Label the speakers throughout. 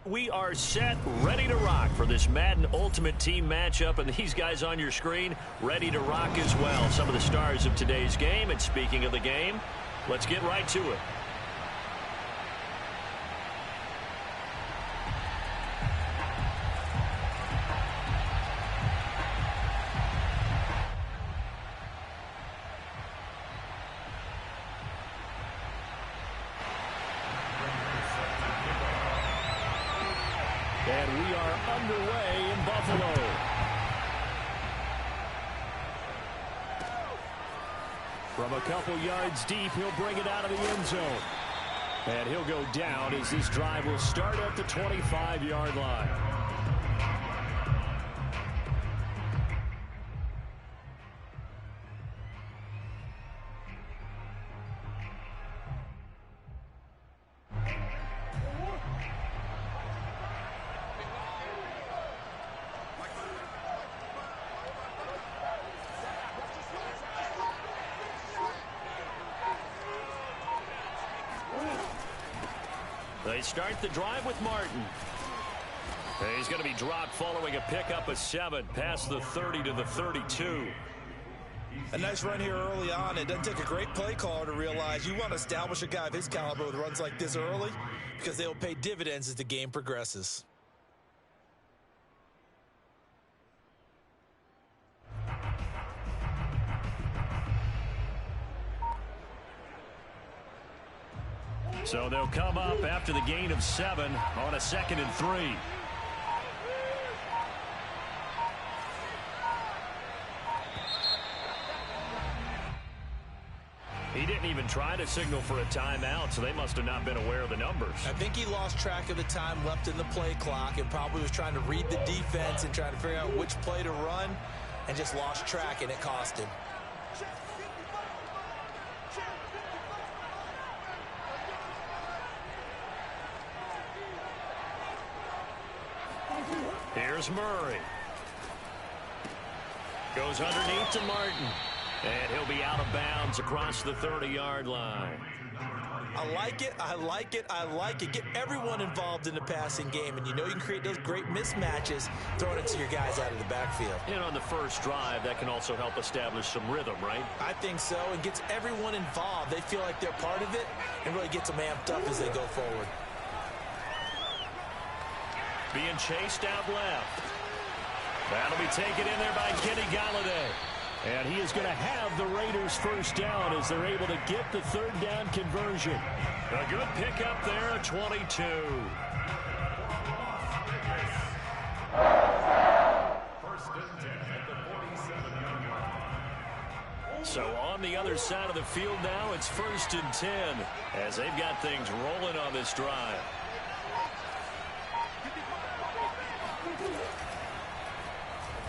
Speaker 1: We are set, ready to rock for this Madden Ultimate Team matchup, and these guys on your screen ready to rock as well. Some of the stars of today's game, and speaking of the game, let's get right to it. And we are underway in Buffalo. From a couple yards deep, he'll bring it out of the end zone. And he'll go down as this drive will start at the 25-yard line. They start the drive with Martin. He's going to be dropped following a pickup of 7 past the 30 to the 32.
Speaker 2: A nice run here early on. It doesn't take a great play caller to realize you want to establish a guy of his caliber with runs like this early because they will pay dividends as the game progresses.
Speaker 1: So they'll come up after the gain of 7 on a 2nd and 3. He didn't even try to signal for a timeout, so they must have not been aware of the numbers.
Speaker 2: I think he lost track of the time left in the play clock and probably was trying to read the defense and trying to figure out which play to run and just lost track, and it cost him.
Speaker 1: Here's Murray. Goes underneath to Martin. And he'll be out of bounds across the 30-yard line.
Speaker 2: I like it. I like it. I like it. Get everyone involved in the passing game. And you know you can create those great mismatches throwing it to your guys out of the backfield.
Speaker 1: And on the first drive, that can also help establish some rhythm, right?
Speaker 2: I think so. And gets everyone involved. They feel like they're part of it and really gets them amped up as they go forward.
Speaker 1: Being chased out left. That'll be taken in there by Kenny Galladay. And he is going to have the Raiders first down as they're able to get the third down conversion. A good pickup there at 22. So on the other side of the field now, it's 1st and 10 as they've got things rolling on this drive.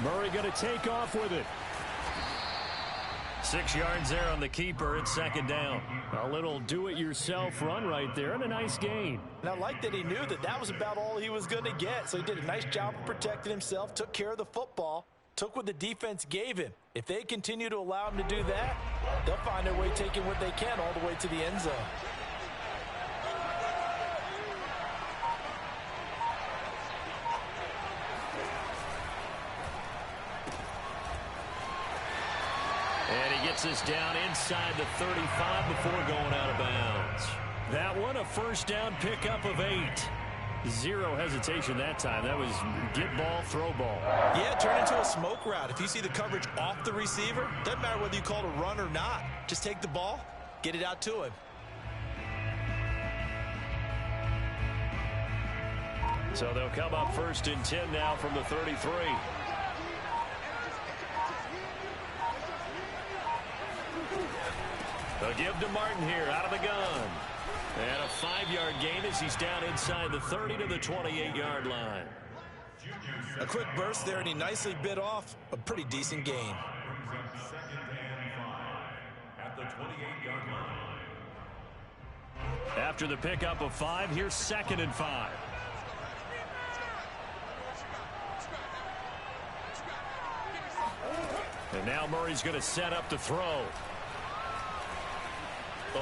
Speaker 1: Murray going to take off with it. 6 yards there on the keeper. It's 2nd down. A little do-it-yourself run right there and a nice gain.
Speaker 2: And I like that he knew that that was about all he was going to get. So he did a nice job of protecting himself, took care of the football, took what the defense gave him. If they continue to allow him to do that, they'll find their way taking what they can all the way to the end zone.
Speaker 1: And he gets this down inside the 35 before going out of bounds. That one, a first down pickup of 8. Zero hesitation that time. That was get ball, throw ball.
Speaker 2: Yeah, turn into a smoke route. If you see the coverage off the receiver, doesn't matter whether you call it a run or not. Just take the ball, get it out to him.
Speaker 1: So they'll come up 1st and 10 now from the 33. They'll give to Martin here out of the gun. And a 5-yard gain as he's down inside the 30 to the 28-yard line.
Speaker 2: A quick burst there, and he nicely bit off a pretty decent gain.
Speaker 1: After the pickup of 5, here's 2nd and 5. And now Murray's going to set up to throw.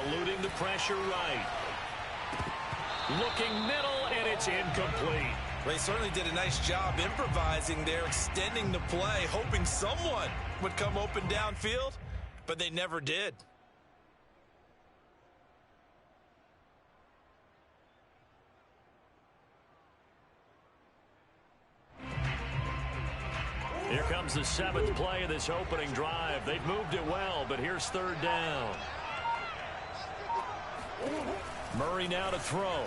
Speaker 1: Eluding the pressure right. Looking middle, and it's incomplete.
Speaker 2: They certainly did a nice job improvising there, extending the play, hoping someone would come open downfield, but they never did.
Speaker 1: Here comes the 7th play of this opening drive. They've moved it well, but here's 3rd down. Murray now to throw.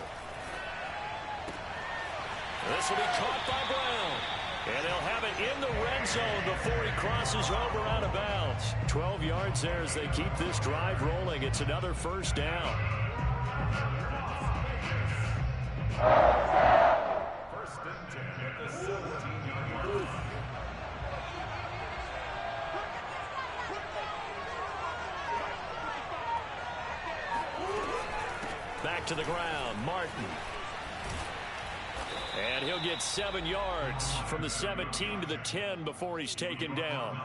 Speaker 1: This will be caught by Brown. And they'll have it in the red zone before he crosses over out of bounds. 12 yards there as they keep this drive rolling. It's another 1st down.
Speaker 3: First and 10 at the 17-yard line.
Speaker 1: Back to the ground, Martin. And he'll get 7 yards from the 17 to the 10 before he's taken down.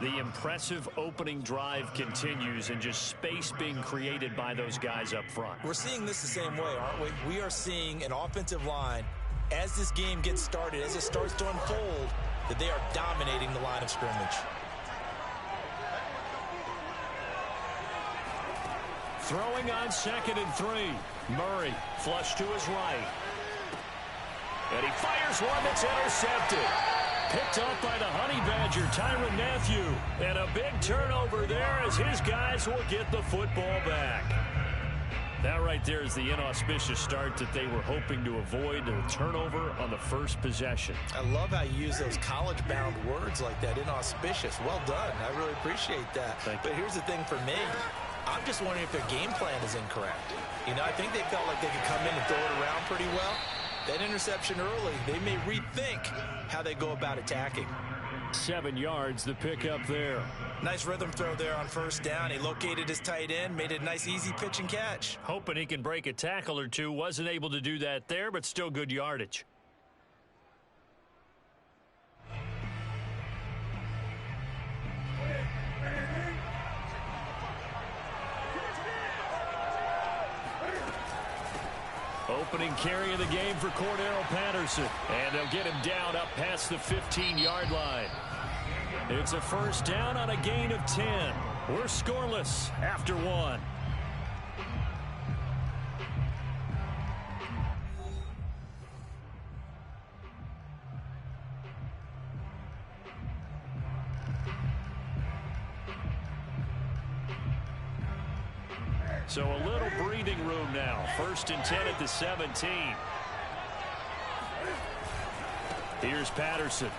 Speaker 1: The impressive opening drive continues, and just space being created by those guys up front.
Speaker 2: We're seeing this the same way, aren't we? We are seeing an offensive line, as this game gets started, as it starts to unfold, that they are dominating the line of scrimmage.
Speaker 1: Throwing on 2nd and 3. Murray flush to his right. And he fires one that's intercepted. Picked up by the Honey Badger, Tyrann Mathieu. And a big turnover there as his guys will get the football back. That right there is the inauspicious start that they were hoping to avoid, a turnover on the first possession.
Speaker 2: I love how you use those college-bound words like that, inauspicious. Well done. I really appreciate that. But here's the thing for me. I'm just wondering if their game plan is incorrect. You know, I think they felt like they could come in and throw it around pretty well. That interception early, they may rethink how they go about attacking.
Speaker 1: 7 yards, the pickup there.
Speaker 2: Nice rhythm throw there on 1st down. He located his tight end, made it a nice, easy pitch and catch.
Speaker 1: Hoping he can break a tackle or two. Wasn't able to do that there, but still good yardage. Opening carry of the game for Cordero Patterson. And they'll get him down up past the 15-yard line. It's a 1st down on a gain of 10. We're scoreless after 1. So a little breathing room now. 1st and 10 at the 17. Here's Patterson.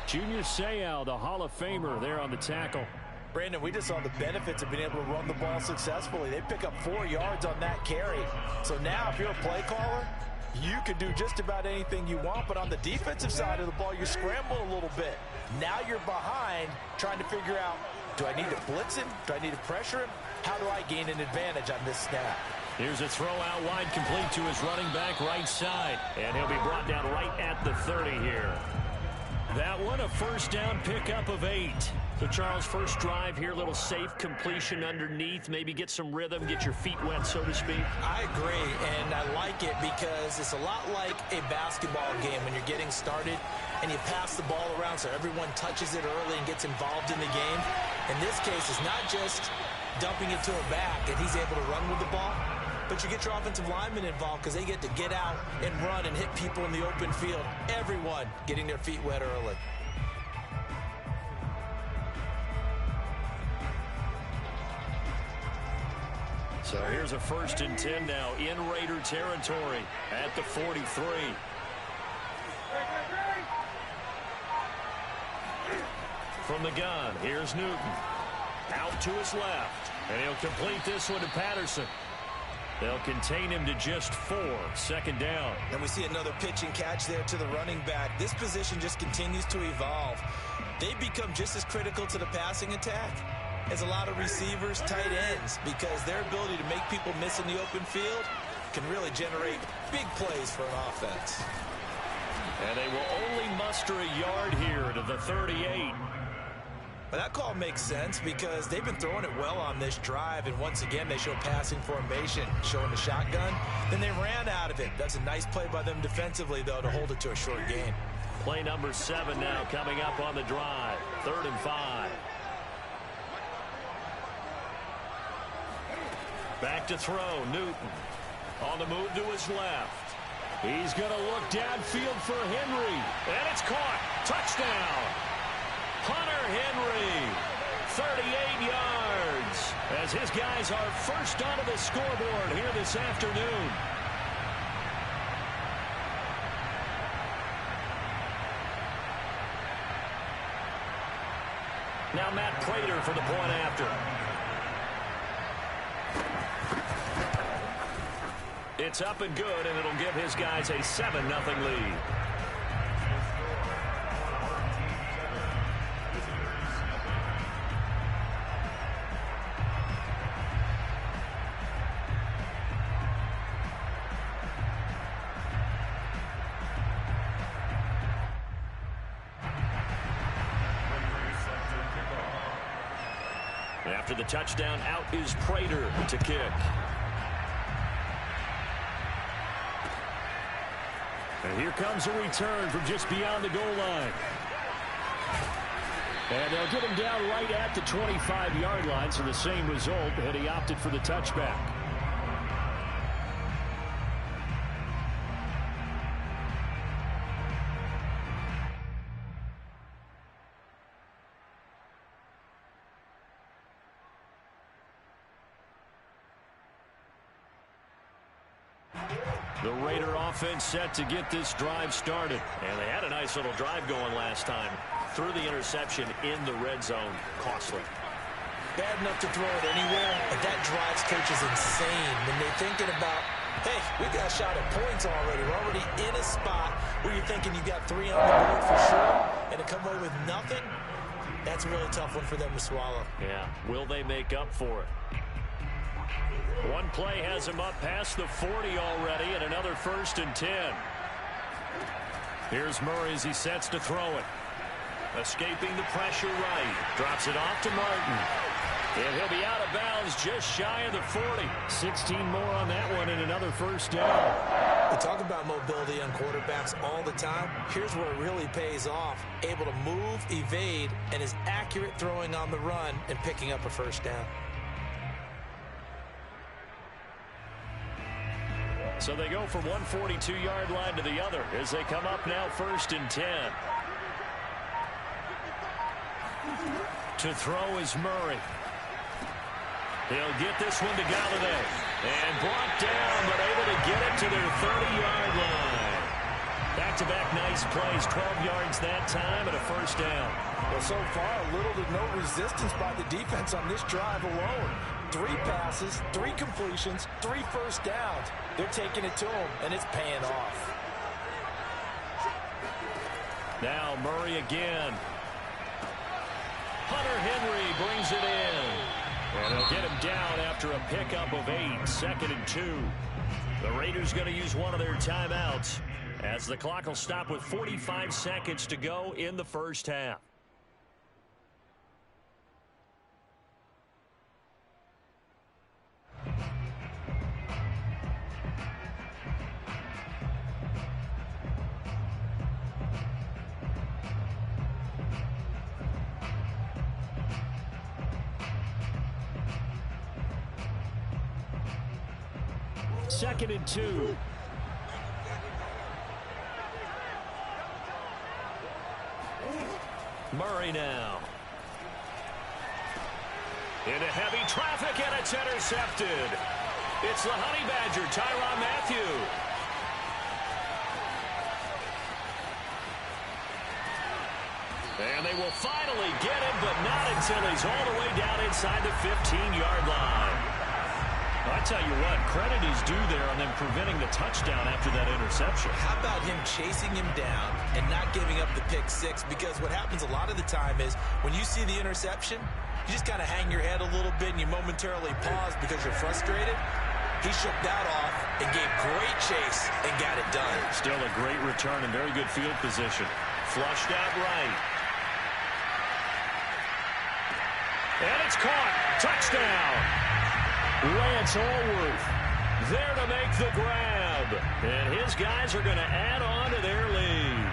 Speaker 1: Junior Seau, the Hall of Famer, there on the tackle.
Speaker 2: Brandon, we just saw the benefits of being able to run the ball successfully. They pick up 4 yards on that carry. So now if you're a play caller, you can do just about anything you want. But on the defensive side of the ball, you scramble a little bit. Now you're behind trying to figure out, do I need to blitz him? Do I need to pressure him? How do I gain an advantage on this snap?
Speaker 1: Here's a throw out wide, complete to his running back right side. And he'll be brought down right at the 30 here. That one, a 1st down pickup of 8. So, Charles, first drive here, little safe completion underneath. Maybe get some rhythm, get your feet wet, so to speak.
Speaker 2: I agree, and I like it because it's a lot like a basketball game when you're getting started and you pass the ball around so everyone touches it early and gets involved in the game. In this case, it's not just dumping it to a back and he's able to run with the ball, but you get your offensive linemen involved because they get to get out and run and hit people in the open field. Everyone getting their feet wet early.
Speaker 1: So here's a 1st and 10 now in Raider territory at the 43. From the gun, here's Newton. Out to his left. And he'll complete this one to Patterson. They'll contain him to just 4. 2nd down.
Speaker 2: And we see another pitch and catch there to the running back. This position just continues to evolve. They become just as critical to the passing attack as a lot of receivers, tight ends, because their ability to make people miss in the open field can really generate big plays for an offense.
Speaker 1: And they will only muster a yard here to the 38.
Speaker 2: But that call makes sense because they've been throwing it well on this drive, and once again, they show passing formation, showing the shotgun. Then they ran out of it. That's a nice play by them defensively, though, to hold it to a short gain.
Speaker 1: Play number 7 now coming up on the drive. 3rd and 5. Back to throw, Newton. On the move to his left. He's going to look downfield for Henry. And it's caught. Touchdown. Hunter Henry, 38 yards, as his guys are first onto the scoreboard here this afternoon. Now Matt Prater for the point after. It's up and good, and it'll give his guys a 7-0 lead. After the touchdown, out is Prater to kick. And here comes a return from just beyond the goal line. And they'll get him down right at the 25-yard line, so the same result, and he opted for the touchback. The Raider offense set to get this drive started. And they had a nice little drive going last time. Threw the interception in the red zone. Costly.
Speaker 2: Bad enough to throw it anywhere, but that drives coaches insane when they're thinking about, hey, we got a shot at points already. We're already in a spot where you're thinking you've got 3 on the board for sure, and to come away with nothing, that's a really tough one for them to swallow.
Speaker 1: Yeah, will they make up for it? One play has him up past the 40 already, and another 1st and 10. Here's Murray as he sets to throw it. Escaping the pressure right. Drops it off to Martin. And he'll be out of bounds just shy of the 40. 16 more on that one and another 1st down.
Speaker 2: We talk about mobility on quarterbacks all the time. Here's where it really pays off. Able to move, evade, and is accurate throwing on the run and picking up a 1st down.
Speaker 1: So they go from one 42-yard line to the other as they come up now 1st and 10. To throw is Murray. He'll get this one to Galladay. And brought down, but able to get it to their 30-yard line. Back-to-back nice plays, 12 yards that time and a 1st down.
Speaker 2: Well, so far, little to no resistance by the defense on this drive alone. 3 passes, 3 completions, 3 1st downs. They're taking it to them, and it's paying off.
Speaker 1: Now Murray again. Hunter Henry brings it in. And they'll get him down after a pickup of 8, 2nd and 2. The Raiders going to use one of their timeouts as the clock will stop with 45 seconds to go in the 1st half. Second and 2. Murray now. Into heavy traffic, and it's intercepted. It's the Honey Badger, Tyrann Mathieu. And they will finally get him, but not until he's all the way down inside the 15-yard line. I tell you what, credit is due there on them preventing the touchdown after that interception.
Speaker 2: How about him chasing him down and not giving up the pick 6? Because what happens a lot of the time is when you see the interception, you just kind of hang your head a little bit and you momentarily pause because you're frustrated. He shook that off and gave great chase and got it done.
Speaker 1: Still a great return and very good field position. Flushed out right. And it's caught. Touchdown. Lance Allworth there to make the grab. And his guys are going to add on to their lead.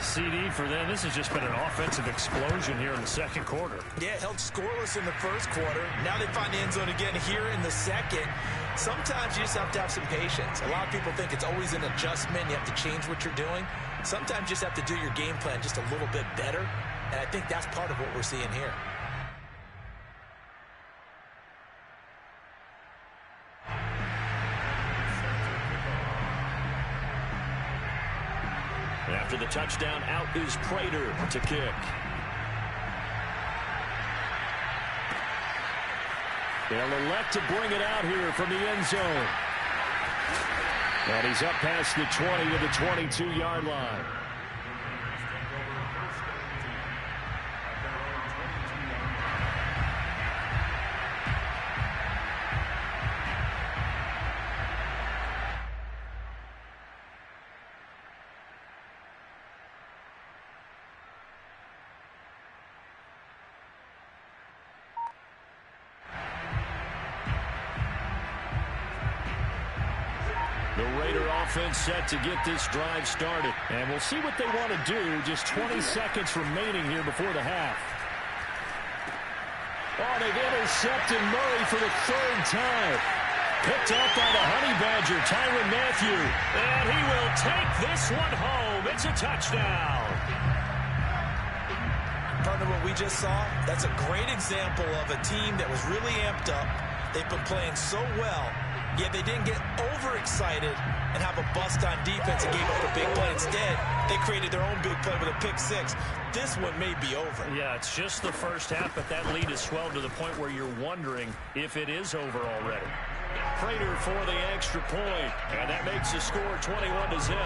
Speaker 1: CD for them. This has just been an offensive explosion here in the second quarter.
Speaker 2: Yeah, held scoreless in the first quarter. Now they find the end zone again here in the second. Sometimes you just have to have some patience. A lot of people think it's always an adjustment. You have to change what you're doing. Sometimes you just have to do your game plan just a little bit better. And I think that's part of what we're seeing here.
Speaker 1: After the touchdown, out is Prater to kick. They'll elect to bring it out here from the end zone. And he's up past the 20 to the 22-yard line. The Raider offense set to get this drive started. And we'll see what they want to do. Just 20 seconds remaining here before the half. Oh, they've intercepted Murray for the third time. Picked up by the Honey Badger, Tyrann Mathieu. And he will take this one home. It's a touchdown.
Speaker 2: Partner, what we just saw, that's a great example of a team that was really amped up. They've been playing so well. Yet they didn't get overexcited and have a bust on defense and gave up a big play. Instead, they created their own big play with a pick six. This one may be over.
Speaker 1: Yeah, it's just the first half, but that lead has swelled to the point where you're wondering if it is over already. Prater for the extra point, and that makes the score 21-0.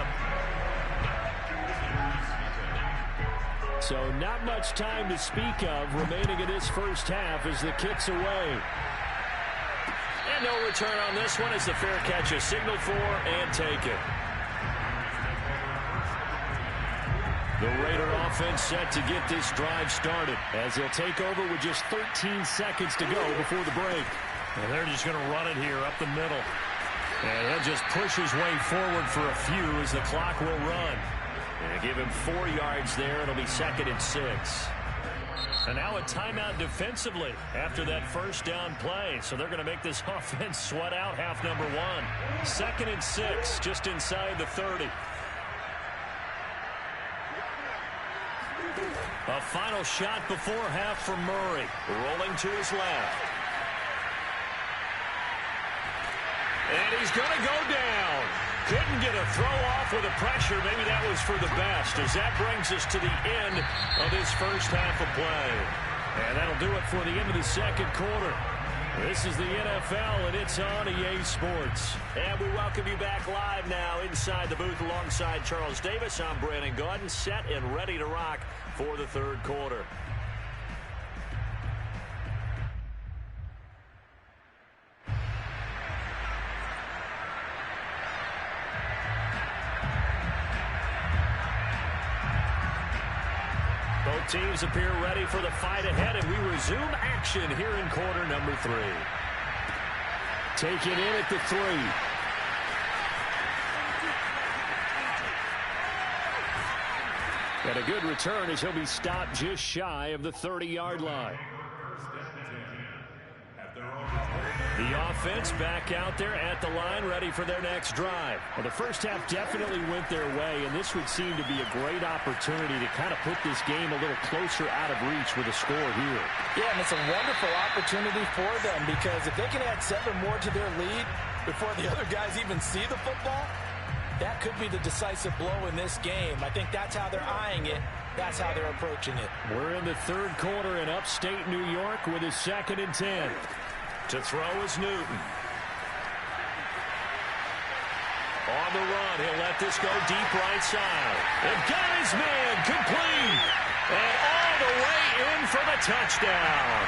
Speaker 1: So not much time to speak of remaining in this first half as the kick's away. And no return on this one as the fair catch is signaled for and taken. The Raider offense set to get this drive started as they'll take over with just 13 seconds to go before the break. And they're just going to run it here up the middle. And he'll just push his way forward for a few as the clock will run. And give him 4 yards there. It'll be 2nd and 6. And now a timeout defensively after that first down play. So they're going to make this offense sweat out half number 1. 2nd and 6, just inside the 30. A final shot before half from Murray. Rolling to his left. And he's going to go down. Couldn't get a throw off with the pressure. Maybe that was for the best, as that brings us to the end of this first half of play. And that'll do it for the end of the second quarter. This is the NFL, and it's on EA Sports. And we welcome you back live now inside the booth alongside Charles Davis. I'm Brandon Gaudin, set and ready to rock for the third quarter. Both teams appear ready for the fight ahead, and we resume action here in quarter number 3. Taken in at the 3. And a good return as he'll be stopped just shy of the 30-yard line. The offense back out there at the line, ready for their next drive. Well, the first half definitely went their way, and this would seem to be a great opportunity to kind of put this game a little closer out of reach with a score here.
Speaker 2: Yeah, and it's a wonderful opportunity for them, because if they can add 7 more to their lead before the other guys even see the football, that could be the decisive blow in this game. I think that's how they're eyeing it. That's how they're approaching it.
Speaker 1: We're in the third quarter in upstate New York with a 2nd and 10. To throw is Newton. On the run, he'll let this go deep right side. And got his man complete. And all the way in for the touchdown.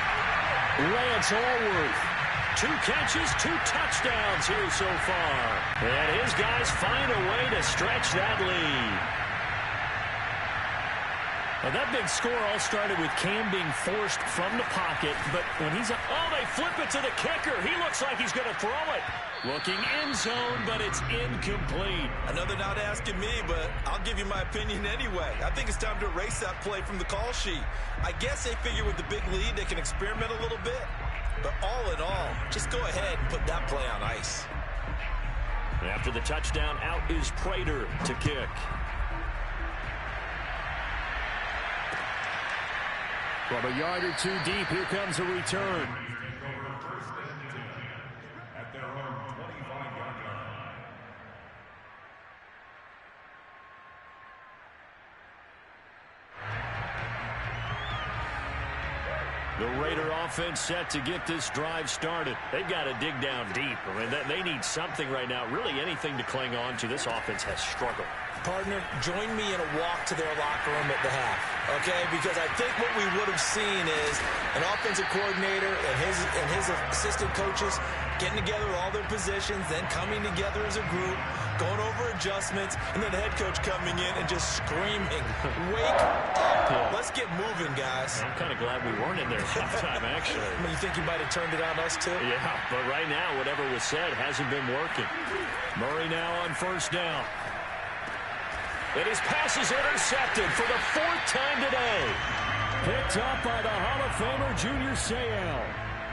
Speaker 1: Lance Allworth. 2 catches, 2 touchdowns here so far. And his guys find a way to stretch that lead. Well, that big score all started with Cam being forced from the pocket, but when he's up, oh, they flip it to the kicker. He looks like he's going to throw it. Looking in zone, but it's incomplete.
Speaker 2: Another not asking me, but I'll give you my opinion anyway. I think it's time to erase that play from the call sheet. I guess they figure with the big lead, they can experiment a little bit. But all in all, just go ahead and put that play on ice.
Speaker 1: After the touchdown, out is Prater to kick. From a yard or two deep, here comes a return.
Speaker 3: At their own 25-yard line.
Speaker 1: The Raider offense set to get this drive started. They've got to dig down deep. I mean, they need something right now, really anything to cling on to. This offense has struggled.
Speaker 2: Partner, join me in a walk to their locker room at the half, okay? Because I think what we would have seen is an offensive coordinator and his assistant coaches getting together all their positions, then coming together as a group, going over adjustments, and then the head coach coming in and just screaming, wake up.
Speaker 1: Yeah.
Speaker 2: Let's get moving, guys.
Speaker 1: I'm kind of glad we weren't in there at halftime, actually.
Speaker 2: I mean, you think you might have turned it on us, too?
Speaker 1: Yeah, but right now, whatever was said hasn't been working. Murray now on first down. And his pass is intercepted for the fourth time today. Picked up by the Hall of Famer Junior Seau.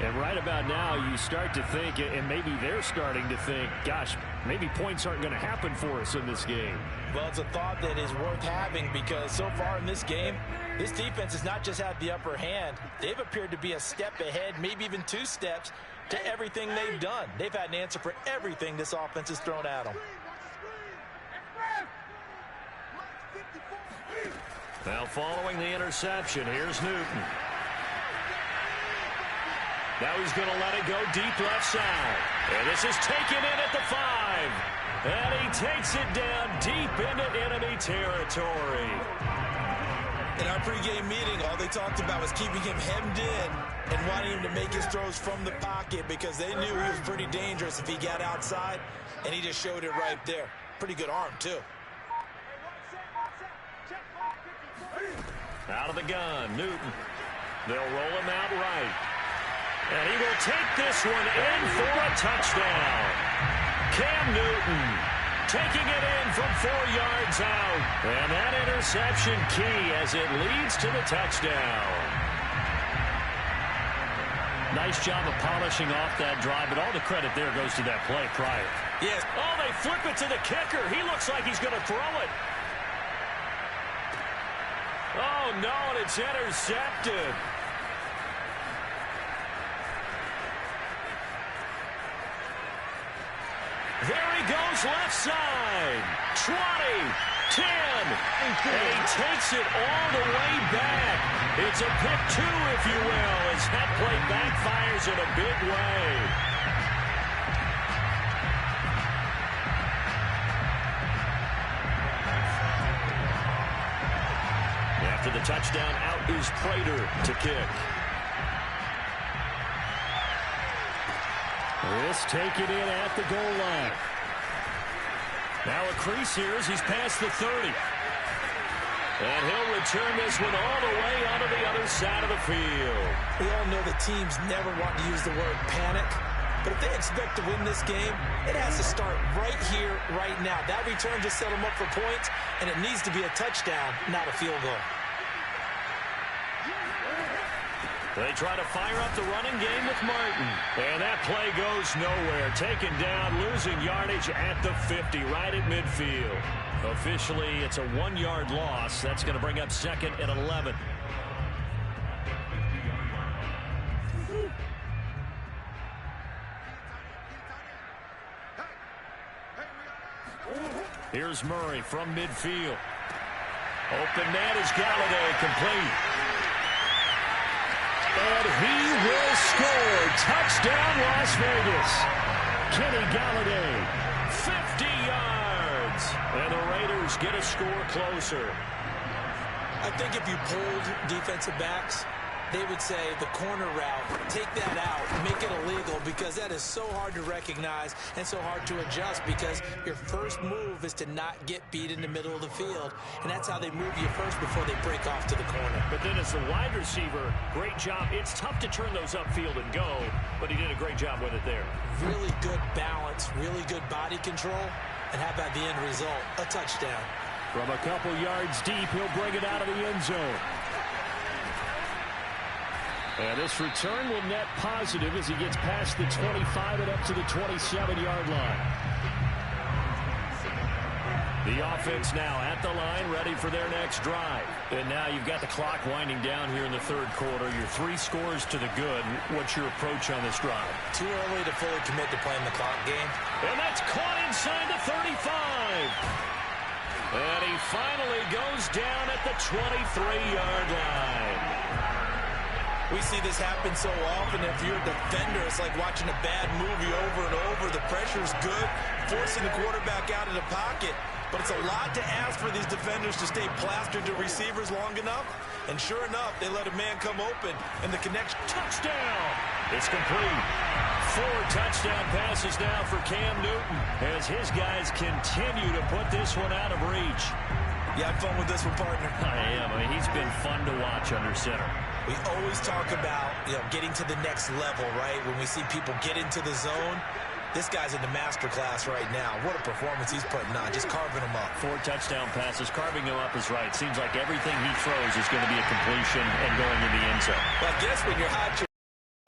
Speaker 1: And right about now, you start to think, and maybe they're starting to think, gosh, maybe points aren't going to happen for us in this game.
Speaker 2: Well, it's a thought that is worth having because so far in this game, this defense has not just had the upper hand. They've appeared to be a step ahead, maybe even two steps, to everything they've done. They've had an answer for everything this offense has thrown at them.
Speaker 1: Now following the interception, here's Newton. Now he's going to let it go deep left side. And this is taken in at the 5. And he takes it down deep into enemy territory.
Speaker 2: In our pregame meeting, all they talked about was keeping him hemmed in and wanting him to make his throws from the pocket because they knew he was pretty dangerous if he got outside, and he just showed it right there. Pretty good arm, too.
Speaker 1: Out of the gun, Newton. They'll roll him out right. And he will take this one in for a touchdown. Cam Newton taking it in from 4 yards out. And that interception key as it leads to the touchdown. Nice job of polishing off that drive, but all the credit there goes to that play prior.
Speaker 2: Yes.
Speaker 1: Oh, they flip it to the kicker. He looks like he's going to throw it. Oh, no, and it's intercepted. There he goes left side. 20, 10, and he takes it all the way back. It's a pick 2, if you will, as that play backfires in a big way. After the touchdown, out is Prater to kick. This taken in at the goal line. Now a crease here as he's past the 30. And he'll return this one all the way onto the other side of the field.
Speaker 2: We all know that teams never want to use the word panic. But if they expect to win this game, it has to start right here, right now. That return just set them up for points, and it needs to be a touchdown, not a field goal.
Speaker 1: They try to fire up the running game with Martin. And that play goes nowhere. Taken down, losing yardage at the 50, right at midfield. Officially, it's a 1-yard loss. That's going to bring up 2nd and 11. Here's Murray from midfield. Open man is Galladay, complete. And he will score. Touchdown, Las Vegas. Kenny Galladay, 50 yards. And the Raiders get a score closer.
Speaker 2: I think if you pulled defensive backs, they would say the corner route, take that out, make it illegal, because that is so hard to recognize and so hard to adjust, because your first move is to not get beat in the middle of the field, and that's how they move you first before they break off to the corner.
Speaker 1: But then as a wide receiver, great job. It's tough to turn those upfield and go, but he did a great job with it there.
Speaker 2: Really good balance, really good body control, and how about the end result? A touchdown.
Speaker 1: From a couple yards deep, he'll bring it out of the end zone. And this return will net positive as he gets past the 25 and up to the 27-yard line. The offense now at the line, ready for their next drive. And now you've got the clock winding down here in the third quarter. Your 3 scores to the good. What's your approach on this drive?
Speaker 2: Too early to fully commit to playing the clock game.
Speaker 1: And that's caught inside the 35. And he finally goes down at the 23-yard line.
Speaker 2: We see this happen so often. If you're a defender, it's like watching a bad movie over and over. The pressure's good, forcing the quarterback out of the pocket. But it's a lot to ask for these defenders to stay plastered to receivers long enough. And sure enough, they let a man come open, and the connection.
Speaker 1: Touchdown! It's complete. 4 touchdown passes now for Cam Newton as his guys continue to put this one out of reach.
Speaker 2: You had fun with this one, partner?
Speaker 1: I am. I mean, he's been fun to watch under center.
Speaker 2: We always talk about, getting to the next level, right? When we see people get into the zone, this guy's in the master class right now. What a performance he's putting on, just carving them up.
Speaker 1: 4 touchdown passes. Carving them up is right. Seems like everything he throws is going to be a completion and going in the end zone.
Speaker 2: Well, I guess when you're hot,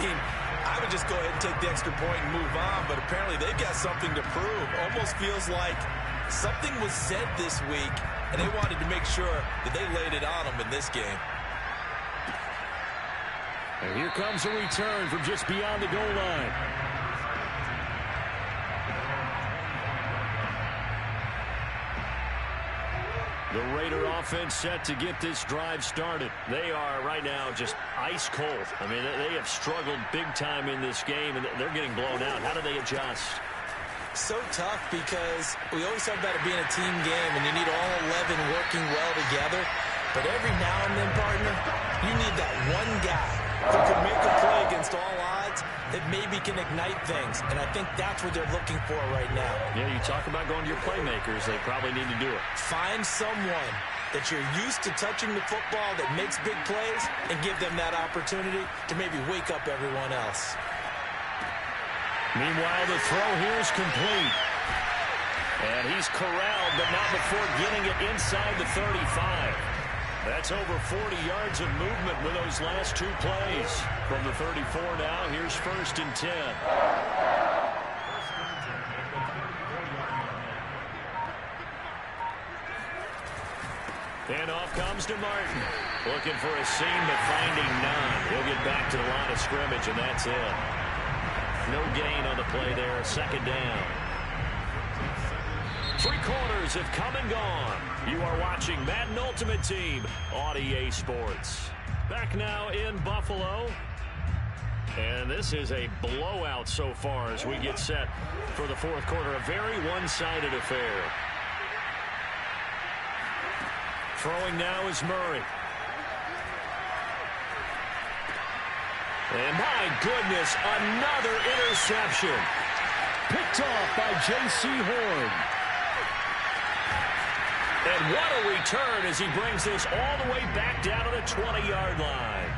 Speaker 2: I would just go ahead and take the extra point and move on, but apparently they've got something to prove. Almost feels like something was said this week, and they wanted to make sure that they laid it on them in this game.
Speaker 1: And here comes a return from just beyond the goal line. The Raider offense set to get this drive started. They are right now just ice cold. I mean, they have struggled big time in this game, and they're getting blown out. How do they adjust?
Speaker 2: So tough, because we always talk about it being a team game, and you need all 11 working well together. But every now and then, partner, you need that one guy who can make a play against all odds that maybe can ignite things. And I think that's what they're looking for right now.
Speaker 1: Yeah, you talk about going to your playmakers. They probably need to do it.
Speaker 2: Find someone that you're used to touching the football that makes big plays and give them that opportunity to maybe wake up everyone else.
Speaker 1: Meanwhile, the throw here is complete. And he's corralled, but not before getting it inside the 35. That's over 40 yards of movement with those last 2 plays. From the 34 now, here's 1st and 10. And off comes to Martin. Looking for a seam, but finding none. He'll get back to the line of scrimmage, and that's it. No gain on the play there. 2nd down. 3 quarters have come and gone. You are watching Madden Ultimate Team on EA Sports. Back now in Buffalo. And this is a blowout so far as we get set for the 4th quarter. A very one-sided affair. Throwing now is Murray. And my goodness, another interception. Picked off by J.C. Horn. And what a return as he brings this all the way back down to the 20-yard line.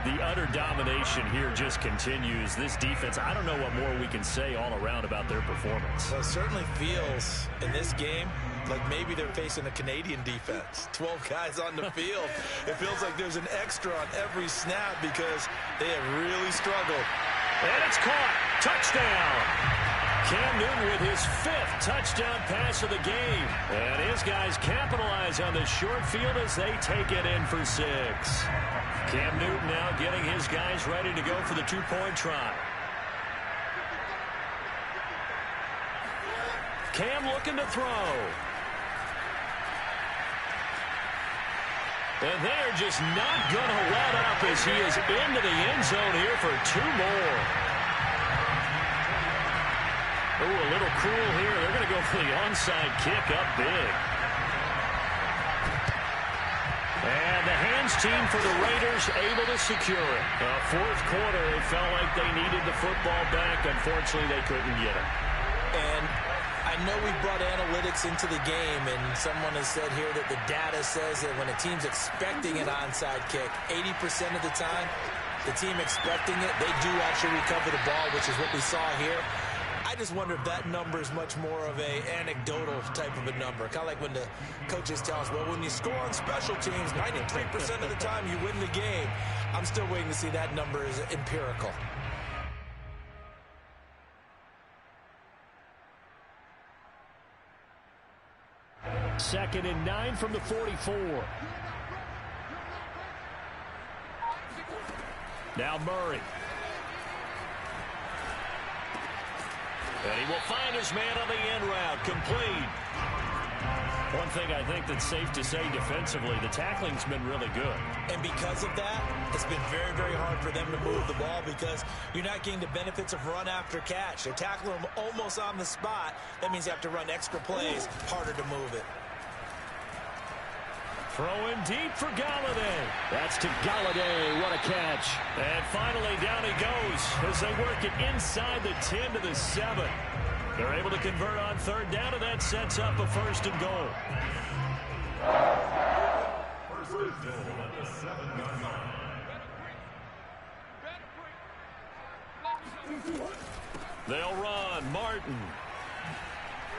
Speaker 1: The utter domination here just continues. This defense, I don't know what more we can say all around about their performance.
Speaker 2: Well, it certainly feels in this game like maybe they're facing a Canadian defense. 12 guys on the field. It feels like there's an extra on every snap because they have really struggled.
Speaker 1: And it's caught. Touchdown. Cam Newton with his 5th touchdown pass of the game. And his guys capitalize on the short field as they take it in for 6. Cam Newton now getting his guys ready to go for the 2-point try. Cam looking to throw. And they're just not going to let up as he is into the end zone here for 2 more. Oh, a little cruel here. They're going to go for the onside kick up big. And the hands 16 for the Raiders, able to secure it. Fourth quarter, it felt like they needed the football back. Unfortunately, they couldn't get it.
Speaker 2: And I know we brought analytics into the game, and someone has said here that the data says that when a team's expecting an onside kick, 80% of the time, the team expecting it, they do actually recover the ball, which is what we saw here. I just wonder if that number is much more of a anecdotal type of a number. Kind of like when the coaches tell us, well, when you score on special teams, 93% of the time you win the game. I'm still waiting to see that number is empirical.
Speaker 1: Second and 9 from the 44. Now Murray. And he will find his man on the end route. Complete. One thing I think that's safe to say defensively, the tackling's been really good.
Speaker 2: And because of that, it's been very, very hard for them to move the ball because you're not getting the benefits of run after catch. They're tackling them almost on the spot. That means you have to run extra plays, harder to move it.
Speaker 1: Throwing deep for Galladay. That's to Galladay. What a catch. And finally, down he goes as they work it inside the 10 to the 7. They're able to convert on third down, and that sets up a first and goal.
Speaker 3: First and goal at the 7-yard line.
Speaker 1: They'll run. Martin.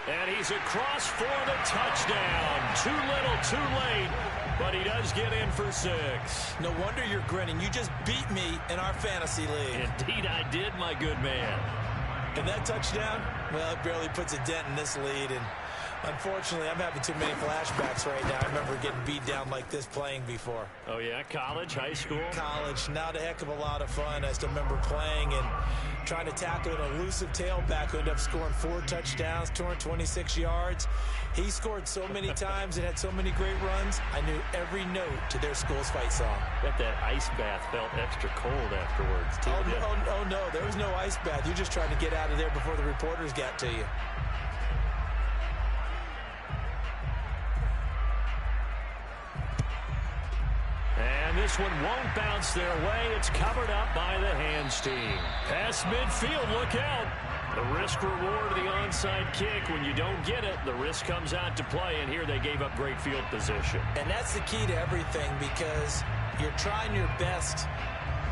Speaker 1: And he's across for the touchdown. Too little, too late. But he does get in for 6.
Speaker 2: No wonder you're grinning. You just beat me in our fantasy league.
Speaker 1: Indeed I did, my good man.
Speaker 2: And that touchdown, well, it barely puts a dent in this lead. And unfortunately, I'm having too many flashbacks right now. I remember getting beat down like this playing before.
Speaker 1: Oh, yeah? College, high school?
Speaker 2: College. Not a heck of a lot of fun. I still remember playing and trying to tackle an elusive tailback who ended up scoring 4 touchdowns, 226 yards. He scored so many times and had so many great runs, I knew every note to their school's fight song.
Speaker 1: Bet that ice bath felt extra cold afterwards, too.
Speaker 2: Oh, no, there was no ice bath. You're just trying to get out of there before the reporters got to you.
Speaker 1: And this one won't bounce their way. It's covered up by the hands team. Past midfield, look out. The risk reward of the onside kick. When you don't get it, the risk comes out to play, and here they gave up great field position.
Speaker 2: And that's the key to everything because you're trying your best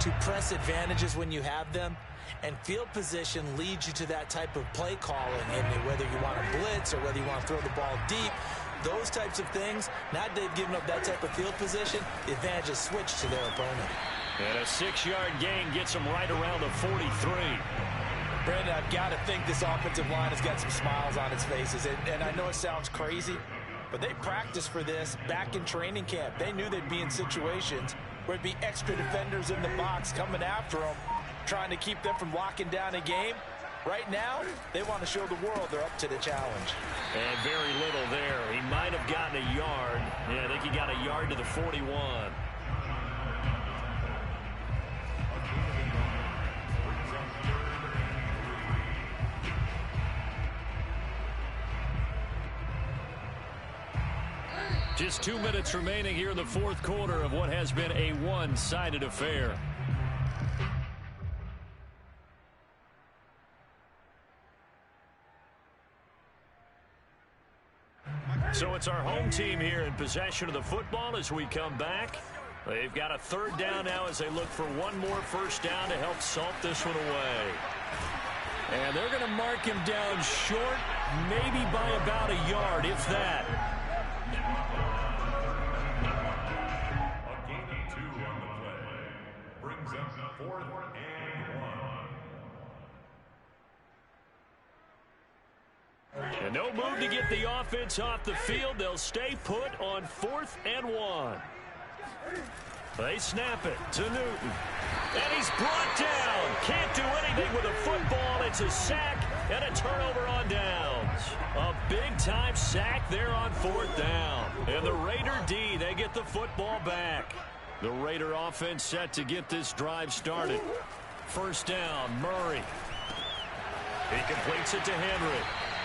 Speaker 2: to press advantages when you have them, and field position leads you to that type of play calling. And whether you want to blitz or whether you want to throw the ball deep, those types of things, now they've given up that type of field position, the advantage is switched to their opponent.
Speaker 1: And a 6-yard gain gets them right around the 43.
Speaker 2: Brandon, I've got to think this offensive line has got some smiles on its faces. And I know it sounds crazy, but they practiced for this back in training camp. They knew they'd be in situations where it'd be extra defenders in the box coming after them, trying to keep them from locking down a game. Right now, they want to show the world they're up to the challenge.
Speaker 1: And very little there. He might have gotten a yard. Yeah, I think he got a yard to the 41. Just 2 minutes remaining here in the fourth quarter of what has been a one-sided affair. So it's our home team here in possession of the football as we come back. They've got a third down now as they look for one more first down to help salt this one away. And they're going to mark him down short, maybe by about a yard, if that.
Speaker 3: A gain of 2 on the play. Brings up 4th and 1.
Speaker 1: And no move to get the offense off the field. They'll stay put on 4th and 1. They snap it to Newton. And he's brought down. Can't do anything with a football. It's a sack and a turnover on downs. A big-time sack there on 4th down. And the Raider D, they get the football back. The Raider offense set to get this drive started. First down, Murray. He completes it to Henry.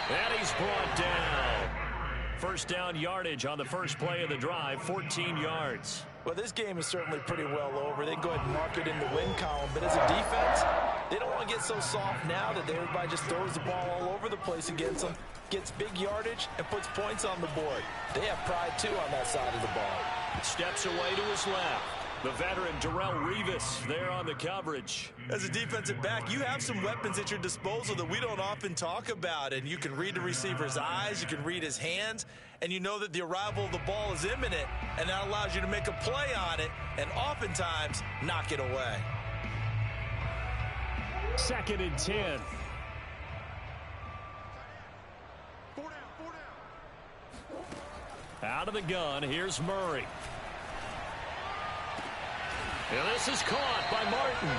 Speaker 1: And he's brought down. First down yardage on the first play of the drive, 14 yards.
Speaker 2: Well, this game is certainly pretty well over. They can go ahead and mark it in the win column. But as a defense, they don't want to get so soft now that everybody just throws the ball all over the place against them, gets big yardage, and puts points on the board. They have pride, too, on that side of the ball.
Speaker 1: Steps away to his left. The veteran, Darrelle Revis, there on the coverage.
Speaker 2: As a defensive back, you have some weapons at your disposal that we don't often talk about. And you can read the receiver's eyes, you can read his hands, and you know that the arrival of the ball is imminent, and that allows you to make a play on it and oftentimes knock it away.
Speaker 1: 2nd and 10. Out of the gun, here's Murray. And this is caught by Martin.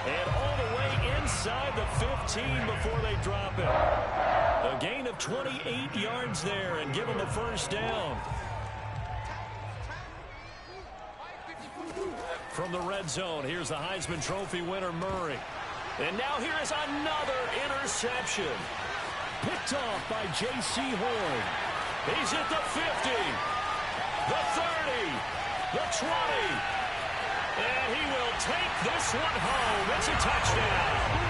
Speaker 1: And all the way inside the 15 before they drop it. A gain of 28 yards there and give them a first down. From the red zone, here's the Heisman Trophy winner, Murray. And now here is another interception. Picked off by J.C. Horn. He's at the 50, the 30, the 20. And he will take this one home. It's a touchdown.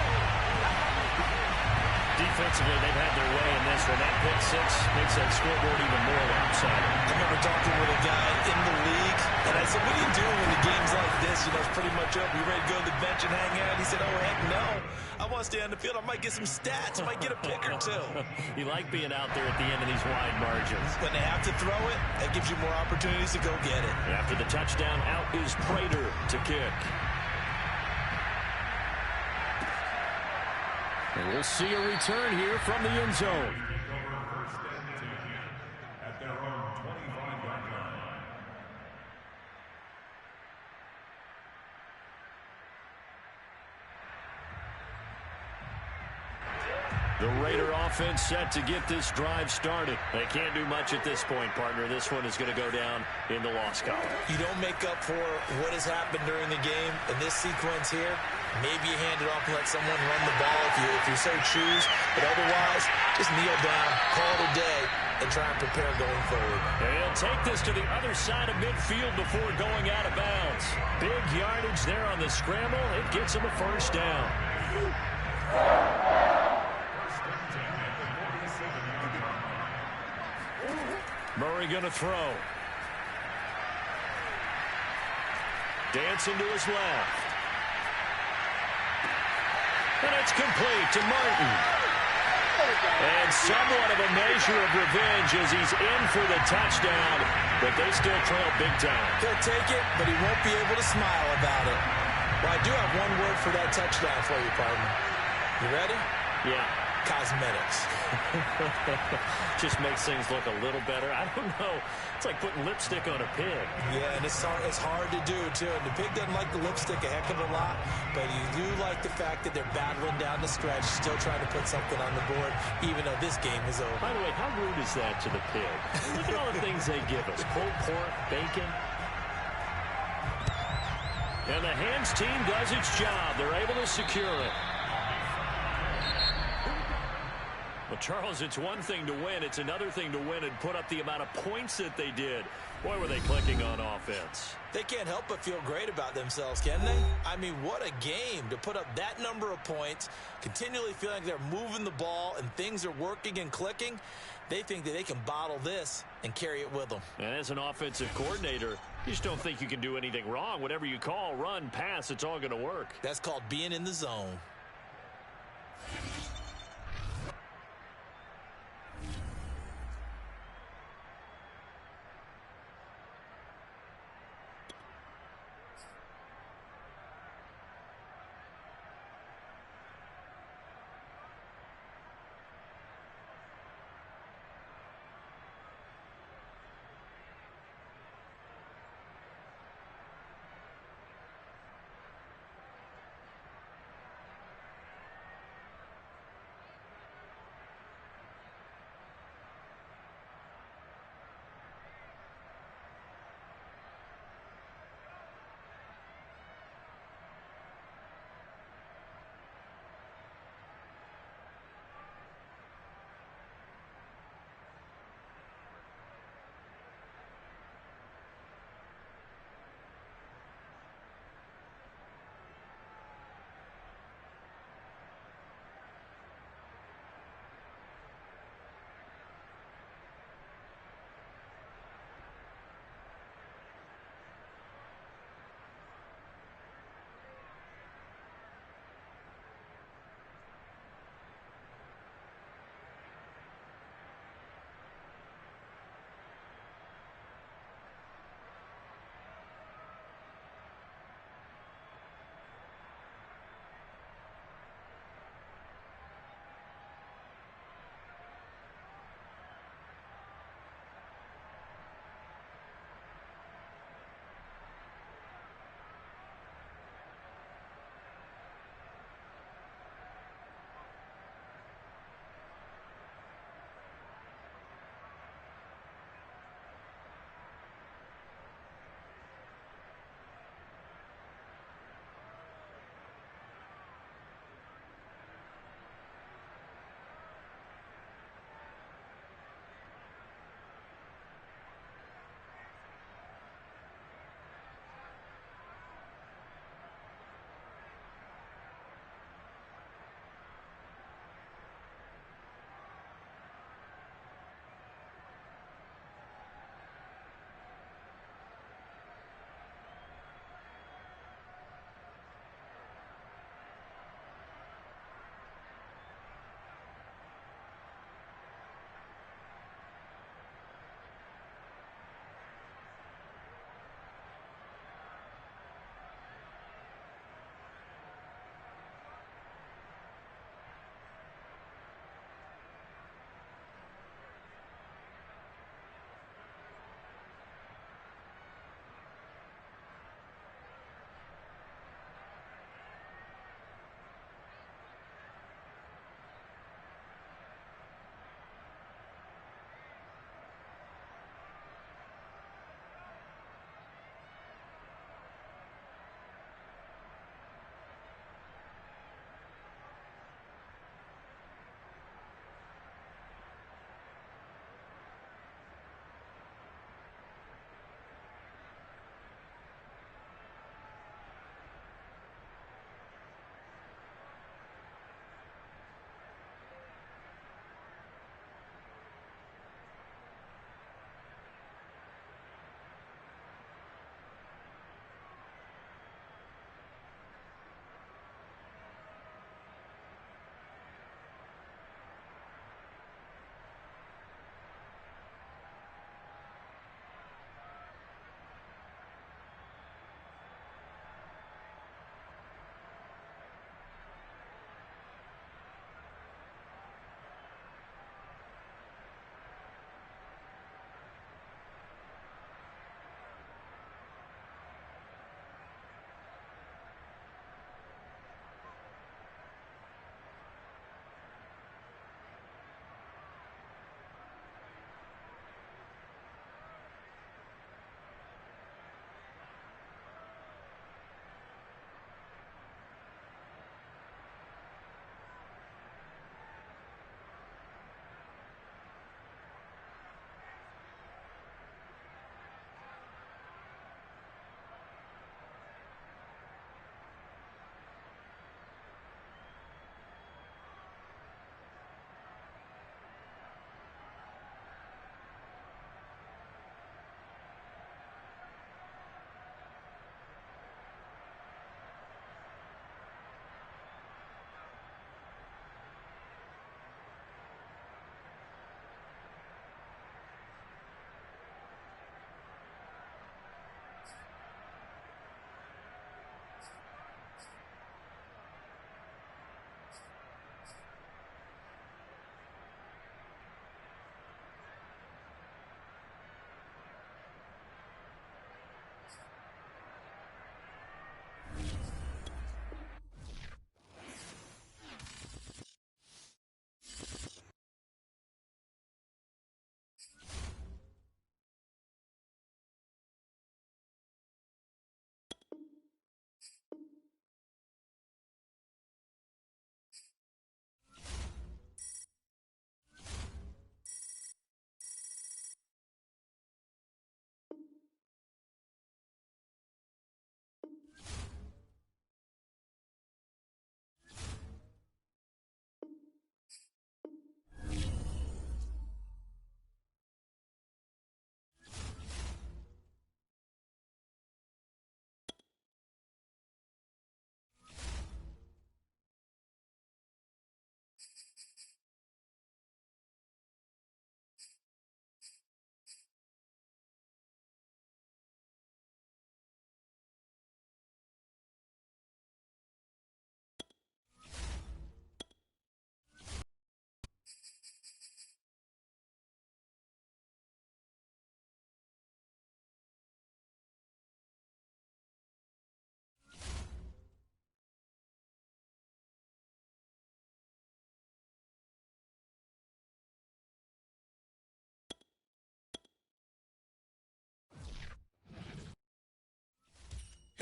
Speaker 1: Defensively, they've had their way in this one. That pick six makes that scoreboard even more lopsided.
Speaker 2: I remember talking with a guy in the league, and I said, what do you do when the game's like this? You know, it's pretty much over. You ready to go to the bench and hang out? He said, oh, heck no. I want to stay on the field. I might get some stats. I might get a pick or two.
Speaker 1: You like being out there at the end of these wide margins.
Speaker 2: When they have to throw it, that gives you more opportunities to go get it.
Speaker 1: After the touchdown, out is Prater to kick. And we'll see a return here from the end zone.
Speaker 3: At their own 25-yard line.
Speaker 1: The Raider offense set to get this drive started. They can't do much at this point, partner. This one is going to go down in the loss column.
Speaker 2: You don't make up for what has happened during the game in this sequence here. Maybe you hand it off and let someone run the ball if you so choose. But otherwise, just kneel down, call it a day, and try and prepare going forward.
Speaker 1: And he'll take this to the other side of midfield before going out of bounds. Big yardage there on the scramble. It gets him a first down. Murray going to throw. Dancing to his left. And it's complete to Martin. And somewhat of a measure of revenge as he's in for the touchdown, but they still trail big time.
Speaker 2: He'll take it, but he won't be able to smile about it. Well, I do have one word for that touchdown for you, partner. You ready?
Speaker 1: Yeah.
Speaker 2: Cosmetics.
Speaker 1: Just makes things look a little better. I don't know. It's like putting lipstick on a pig.
Speaker 2: Yeah, and it's hard to do, too. And the pig doesn't like the lipstick a heck of a lot, but you do like the fact that they're battling down the stretch, still trying to put something on the board, even though this game is over.
Speaker 1: By the way, how rude is that to the pig? Look at all the things they give us. Pulled pork, bacon. And the hands team does its job. They're able to secure it. Well, Charles, it's one thing to win. It's another thing to win and put up the amount of points that they did. Boy, were they clicking on offense.
Speaker 2: They can't help but feel great about themselves, can they? I mean, what a game to put up that number of points, continually feeling like they're moving the ball and things are working and clicking. They think that they can bottle this and carry it with them.
Speaker 1: And as an offensive coordinator, you just don't think you can do anything wrong. Whatever you call, run, pass, it's all going to work.
Speaker 2: That's called being in the zone.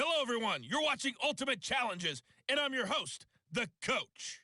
Speaker 4: Hello, everyone. You're watching Ultimate Challenges, and I'm your host, the Coach.